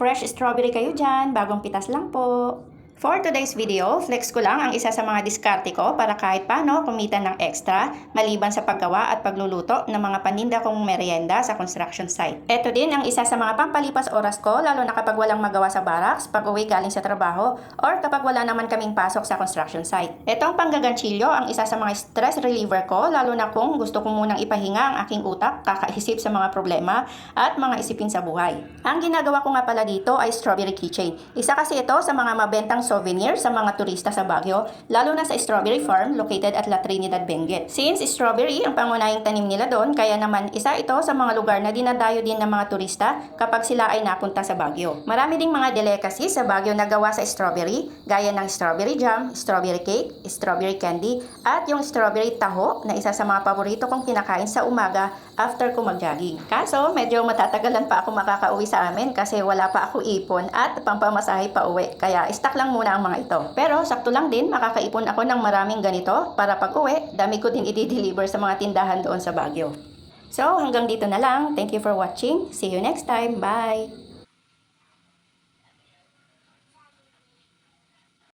Fresh strawberry kayo dyan, bagong pitas lang po. For today's video, flex ko lang ang isa sa mga diskarte ko para kahit paano kumita ng extra maliban sa paggawa at pagluluto ng mga paninda kong merienda sa construction site. Ito din ang isa sa mga pampalipas oras ko lalo na kapag walang magawa sa barracks, pag uwi galing sa trabaho, or kapag wala naman kaming pasok sa construction site. Itong panggaganchilyo ang isa sa mga stress reliever ko lalo na kung gusto ko munang ipahinga ang aking utak, kakaisip sa mga problema at mga isipin sa buhay. Ang ginagawa ko nga pala dito ay strawberry keychain. Isa kasi ito sa mga mabentang souvenir sa mga turista sa Baguio, lalo na sa strawberry farm located at La Trinidad, Benguet. Since strawberry ang pangunahing tanim nila doon, kaya naman isa ito sa mga lugar na dinadayo din ng mga turista kapag sila ay napunta sa Baguio. Marami ding mga delicacy sa Baguio na gawa sa strawberry, gaya ng strawberry jam, strawberry cake, strawberry candy, at yung strawberry taho na isa sa mga paborito kong kinakain sa umaga after ko mag-jogging. Kaso, medyo matatagalan pa ako makakauwi sa amin kasi wala pa ako ipon at pampamasahe pa uwi. Kaya stock lang muna ang mga ito. Pero sakto lang din, makakaipon ako ng maraming ganito para pag uwi, dami ko din i-deliver sa mga tindahan doon sa Baguio. So, hanggang dito na lang. Thank you for watching. See you next time. Bye!